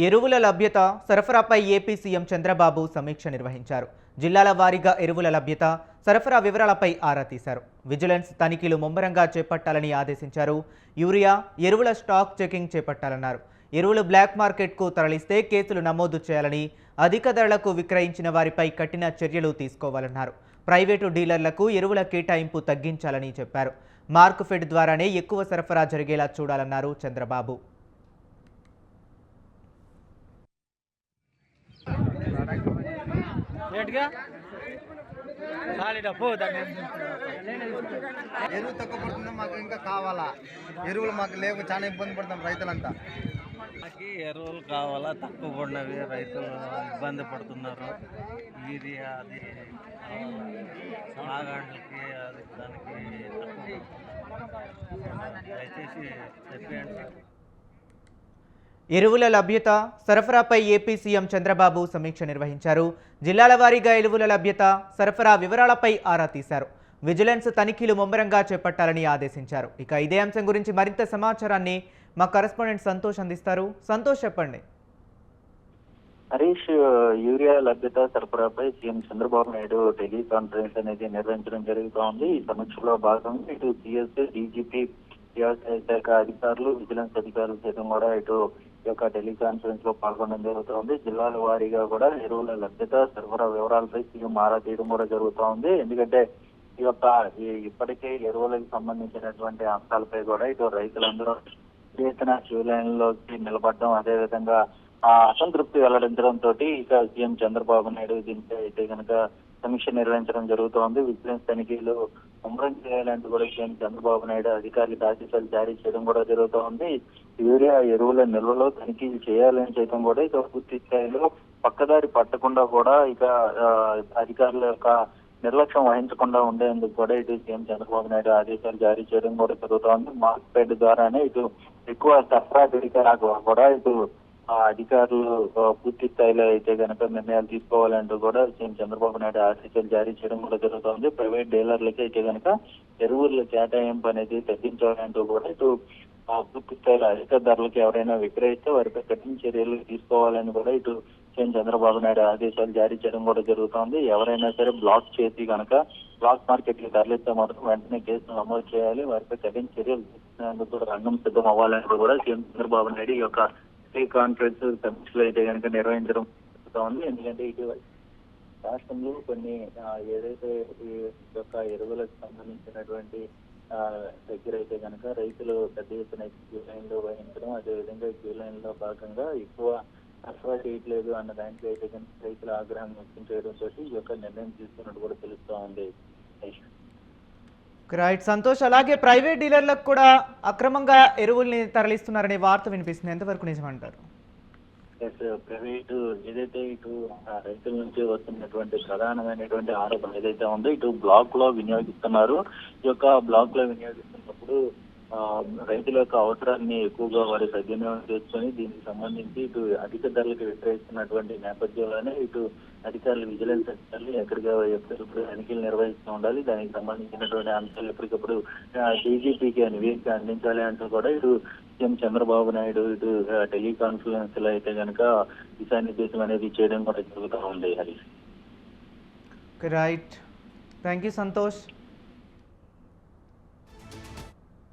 ఎరువుల లభ్యత సరఫరాపై ఏపీ సీఎం చంద్రబాబు సమీక్ష నిర్వహించారు. జిల్లాల వారీగా ఎరువుల లభ్యత సరఫరా వివరాలపై ఆరా తీశారు. విజిలెన్స్ తనిఖీలు ముమ్మరంగా చేపట్టాలని ఆదేశించారు. యూరియా ఎరువుల స్టాక్ చెకింగ్ చేపట్టాలన్నారు. ఎరువులు బ్లాక్ మార్కెట్కు తరలిస్తే కేసులు నమోదు చేయాలని, అధిక ధరలకు విక్రయించిన వారిపై కఠిన చర్యలు తీసుకోవాలన్నారు. ప్రైవేటు డీలర్లకు ఎరువుల కేటాయింపు తగ్గించాలని చెప్పారు. మార్క్ఫెడ్ ద్వారానే ఎక్కువ సరఫరా జరిగేలా చూడాలన్నారు చంద్రబాబు. ఎరువు తక్కువ పడుతుందో మాకు ఇంకా కావాలా, ఎరువులు మాకు లేవు, చాలా ఇబ్బంది పడతాం రైతులంతా. ఎరువులు కావాలా, తక్కువ పడినవి రైతులు ఇబ్బంది పడుతున్నారు. యూరియా అది నాగాండ్లకి అది దానికి దయచేసి చెప్పండి. ఎరువుల లభ్యత సరఫరాపై ఏపీ సీఎం చంద్రబాబు సమీక్ష నిర్వహించారు. జిల్లాల వారీగా ఎరువుల లభ్యత సరఫరా వివరాలపై ఆరా తీశారు. విజిలెన్స్ తనిఖీలు ముమ్మరంగా చేపట్టాలని ఆదేశించారు. ఇక ఇదే అంశం గురించి మరింత సమాచారాన్ని మా కరెస్పాండెంట్ సంతోష్ అందిస్తారు. సంతోష్, చెప్పండి. హరీష్, యూరియా లభ్యత సరఫరాపై సీఎం చంద్రబాబు నాయుడు టెలికాన్ఫరెన్స్ అనేది నిర్వహించడం జరుగుతోంది. ఈ సమీక్షలో భాగంగా ఇటు సిఎస్, డీజీపీ, వ్యవసాయ శాఖ అధికారులు, విజిలెన్స్ అధికారులు సైతం కూడా ఇటు ఈ యొక్క టెలికాన్ఫరెన్స్ లో పాల్గొనడం జరుగుతోంది. జిల్లాల వారీగా కూడా ఎరువుల లభ్యత సరఫరా వివరాలపై సీఎం ఆరా తీయడం కూడా జరుగుతోంది. ఎందుకంటే ఈ యొక్క ఇప్పటికే ఎరువులకు సంబంధించినటువంటి అంశాలపై కూడా ఇటు రైతులందరూ చేసిన క్యూ లైన్ లోకి నిలబడడం, అదేవిధంగా అసంతృప్తి వెల్లడించడంతో ఇక సీఎం చంద్రబాబు నాయుడు దీనిపై అయితే కనుక సమీక్ష నిర్వహించడం జరుగుతోంది. విజిలెన్స్ తనిఖీలు ముమ్మరం చేయాలంటూ కూడా సీఎం చంద్రబాబు నాయుడు అధికారులకు ఆదేశాలు జారీ చేయడం కూడా జరుగుతోంది. యూరియా ఎరువుల నిల్వలో తనిఖీలు చేయాలని చేయడం కూడా ఇక పూర్తి స్థాయిలో పక్కదారి పట్టకుండా కూడా ఇక అధికారుల యొక్క నిర్లక్ష్యం వహించకుండా ఉండేందుకు కూడా ఇటు సీఎం చంద్రబాబు నాయుడు ఆదేశాలు జారీ చేయడం కూడా జరుగుతోంది. మార్క్ఫెడ్ ద్వారానే ఇటు ఎక్కువ సరఫరా జరిగేలాగా కూడా ఇటు అధికారులు పూర్తి స్థాయిలో అయితే కనుక నిర్ణయాలు తీసుకోవాలంటూ కూడా సీఎం చంద్రబాబు నాయుడు ఆదేశాలు జారీ చేయడం కూడా జరుగుతోంది. ప్రైవేట్ డీలర్లకి అయితే కనుక ఎరువుల కేటాయింపు అనేది తగ్గించాలంటూ కూడా ఇటు పూర్తి స్థాయిలో అధిక ధరలకు ఎవరైనా విక్రయిస్తే వారిపై కఠిన చర్యలు తీసుకోవాలని కూడా ఇటు సీఎం చంద్రబాబు నాయుడు ఆదేశాలు జారీ చేయడం కూడా జరుగుతోంది. ఎవరైనా సరే బ్లాక్ చేసి కనుక బ్లాక్ మార్కెట్ కి తరలిస్తే మాత్రం వెంటనే కేసులు నమోదు చేయాలి, వారిపై కఠిన చర్యలు తీసుకునేందుకు కూడా రంగం సిద్ధం అవ్వాలని కూడా సీఎం చంద్రబాబు నాయుడు ఈ యొక్క కాన్ఫరెన్స్ సమీక్షలు అయితే కనుక నిర్వహించడం జరుగుతోంది. ఎందుకంటే ఇటీవల రాష్ట్రంలో కొన్ని ఏదైతే ఈ యొక్క ఎరువులకు సంబంధించినటువంటి దగ్గర అయితే కనుక రైతులు పెద్ద ఎత్తున క్యూ లైన్ లో వహించడం, అదేవిధంగా క్యూ లైన్ లో భాగంగా ఎక్కువ సరఫరా చేయట్లేదు అన్న దాంట్లో అయితే కనుక రైతుల ఆగ్రహం వ్యక్తం చేయడంతో ఈ యొక్క నిర్ణయం తీసుకున్నట్టు కూడా తెలుస్తూ ఉంది. రైట్ సంతోష్, అలాగే ప్రైవేట్ డీలర్లకు కూడా అక్రమంగా ఎరువుల్ని తరలిస్తున్నారనే వార్త వినిపిస్తుంది, ఎంతవరకు నిజమంటారు? ప్రైవేటు ఏదైతే ఇటు రైతుల నుంచి వస్తున్నటువంటి ప్రధానమైనటువంటి ఆరోపణ ఏదైతే ఉందో ఇటు బ్లాక్ లో వినియోగిస్తున్నారు. ఈ యొక్క బ్లాక్ లో వినియోగిస్తున్నప్పుడు రైతుల యొక్క అవసరాన్ని ఎక్కువగా వారు సద్వినియోగం చేసుకొని దీనికి సంబంధించి ఇటు అధిక ధరలకు విక్రయిస్తున్నటువంటి నేపథ్యంలోనే ఇటు అధికారులు, విజిలెన్స్ అధికారులు ఎప్పటికప్పుడు తనిఖీలు నిర్వహిస్తూ ఉండాలి. దానికి సంబంధించినటువంటి అంశాలు ఎప్పటికప్పుడు డీజీపీకి నివేదిక అందించాలి అంటూ కూడా ఇటు సీఎం చంద్రబాబు నాయుడు ఇటు టెలికాన్ఫరెన్స్ లో అయితే కనుక దిశానిర్దేశం అనేది చేయడం కూడా జరుగుతూ ఉంది. Harish, right, thank you Santosh.